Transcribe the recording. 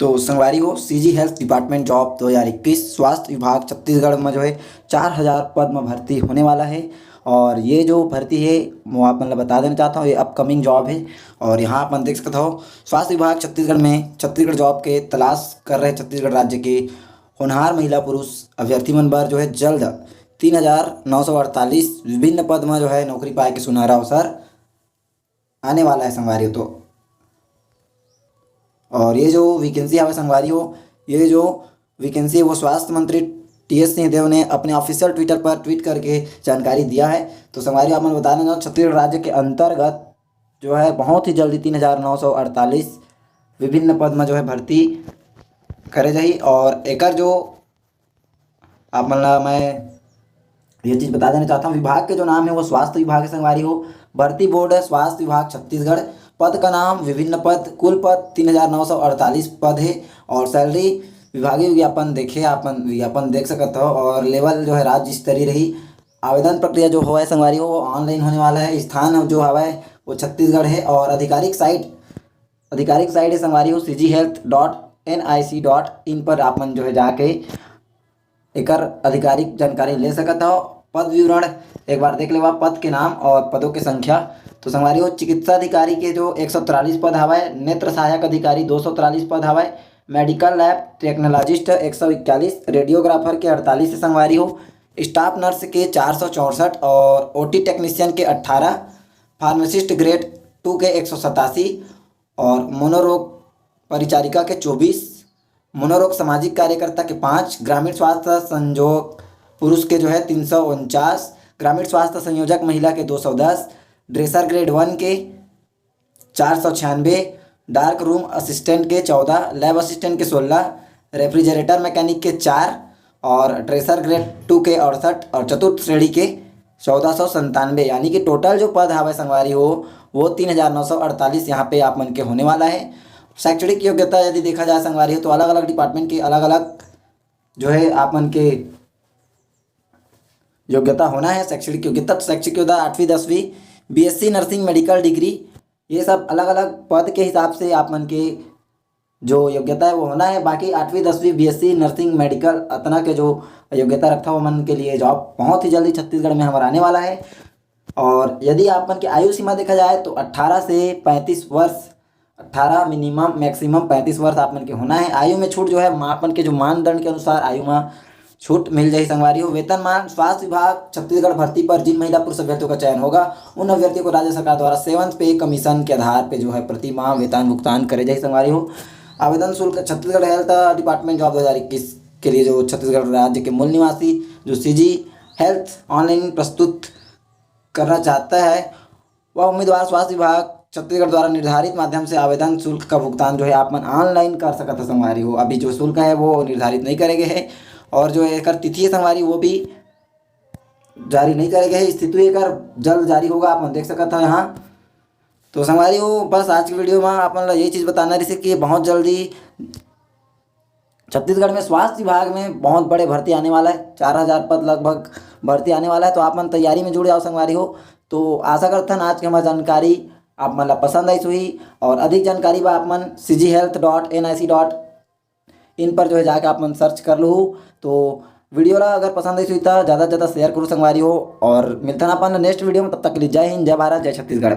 तो संगवारी हो सीजी हेल्थ डिपार्टमेंट जॉब 2021 स्वास्थ्य विभाग छत्तीसगढ़ में जो है 4000 पद में भर्ती होने वाला है। और ये जो भर्ती है वो आप मतलब बता देना चाहता हूँ, ये अपकमिंग जॉब है। और यहाँ अपन देख सकते हो स्वास्थ्य विभाग छत्तीसगढ़ में छत्तीसगढ़ जॉब के तलाश कर रहे छत्तीसगढ़ राज्य के होनहार महिला पुरुष अभ्यर्थी मन बर जो है जल्द 3948 विभिन्न पद में जो है नौकरी पाए के सुनहरा अवसर आने वाला है संगवारी हो। तो और ये जो वैकेंसी है संगवारी हो, ये जो वैकेंसी है वो स्वास्थ्य मंत्री टीएस सिंहदेव ने अपने ऑफिशियल ट्विटर पर ट्वीट करके जानकारी दिया है। तो संगवारी आप बता देना छत्तीसगढ़ राज्य के अंतर्गत जो है बहुत ही जल्दी 3948 विभिन्न पद में जो है भर्ती करे जाही। और एकर जो आप मतलब मैं ये चीज़ बता देना चाहता हूँ, विभाग के जो नाम है वो स्वास्थ्य विभाग संगवारी हो। भर्ती बोर्ड है स्वास्थ्य विभाग छत्तीसगढ़। पद का नाम विभिन्न पद, कुल पद 3948 पद है। और सैलरी विभागीय विज्ञापन देखे अपन विज्ञापन देख सकते हो। और लेवल जो है राज्य स्तरीय रही। आवेदन प्रक्रिया जो हो संगवारी हो वो ऑनलाइन होने वाला है। स्थान जो हवा है वो छत्तीसगढ़ है। और आधिकारिक साइट है संगवारी हो cghealth.nic.in पर आप मन जो है जाके एकर आधिकारिक जानकारी ले सकते हो। पद विवरण एक बार देख लेवा, पद के नाम और पदों की संख्या। तो संगवारी हो चिकित्सा अधिकारी के जो 143 पद हवाए, नेत्र सहायक अधिकारी 243 पद हवाए, मेडिकल लैब टेक्नोलॉजिस्ट 141, रेडियोग्राफर के 48 संगवारी हो, स्टाफ नर्स के 464 और ओटी टेक्नीशियन के 18, फार्मासिस्ट ग्रेड 2 के 187 और मनोरोग परिचारिका के 24, मनोरोग सामाजिक कार्यकर्ता के 5, ग्रामीण स्वास्थ्य संयोजक पुरुष के जो है 349, ग्रामीण स्वास्थ्य संयोजक महिला के 210, ड्रेसर ग्रेड 1 के 496, डार्क रूम असिस्टेंट के 14, लैब असिस्टेंट के 16, रेफ्रिजरेटर मैकेनिक के 4 और ड्रेसर ग्रेड 2 के 68 और चतुर्थ श्रेणी के 1497। यानी कि टोटल जो पद हवा संगवारी हो वो 3948 यहाँ पे आप मन के होने वाला है। शैक्षणिक योग्यता यदि देखा जाए संगवारी हो तो अलग अलग डिपार्टमेंट की अलग अलग जो है आप मन के योग्यता होना है। शैक्षणिक योग्यता 8वीं 10वीं बीएससी नर्सिंग मेडिकल डिग्री, ये सब अलग अलग पद के हिसाब से आप मन के जो योग्यता है वो होना है। बाकी 8वीं 10वीं बीएससी नर्सिंग मेडिकल अतना के जो योग्यता रखा हुआ मन के लिए जॉब बहुत ही जल्दी छत्तीसगढ़ में हमारा आने वाला है। और यदि आप मन की आयु सीमा देखा जाए तो 18 से 35 वर्ष, 18 मिनिमम मैक्सिमम 35 वर्ष आप मन के होना है। आयु में छूट जो है मापन के जो मानदंड के अनुसार आयु में छूट मिल जाए संगवारी हो। वेतनमान स्वास्थ्य विभाग छत्तीसगढ़ भर्ती पर जिन महिला पुरुष अभ्यर्थियों का चयन होगा उन अभ्यर्थियों को राज्य सरकार द्वारा 7th पे कमीशन के आधार पे जो है प्रति माह वेतन भुगतान करे जाए संगवारी हो। आवेदन शुल्क छत्तीसगढ़ हेल्थ डिपार्टमेंट जॉब 2021 के लिए जो छत्तीसगढ़ राज्य के मूल निवासी जो सीजी हेल्थ ऑनलाइन प्रस्तुत करना चाहता है वह उम्मीदवार स्वास्थ्य विभाग छत्तीसगढ़ द्वारा निर्धारित माध्यम से आवेदन शुल्क का भुगतान जो है आप मन ऑनलाइन कर सकते हैं संगवारी हो। अभी जो शुल्क है वो निर्धारित नहीं करेंगे है। और जो एकर तिथि है संगवारी वो भी जारी नहीं करेंगे है। स्थिति एकर जल्द जारी होगा, आप देख सकते हैं यहाँ। तो संगवारी हो बस आज की वीडियो में आप मन ये चीज़ बताना रही कि बहुत जल्दी छत्तीसगढ़ में स्वास्थ्य विभाग में बहुत बड़े भर्ती आने वाला है। 4000 पद लगभग भर्ती आने वाला है। तो आप मन तैयारी में जुड़ जाओ संगवारी हो। तो आशा करते हैं आज की हमारी जानकारी आप मन पसंद आई हुई। और अधिक जानकारी बा आप मन cghealth.nic.in पर जो है जाके आप मन सर्च कर लो। तो वीडियो ला अगर पसंद आई हुई तो ज़्यादा से ज़्यादा शेयर करो संगवारी हो। और मिलते हैं अपन नेक्स्ट वीडियो में, तब तक के लिए जय हिंद, जय भारत, जय छत्तीसगढ़।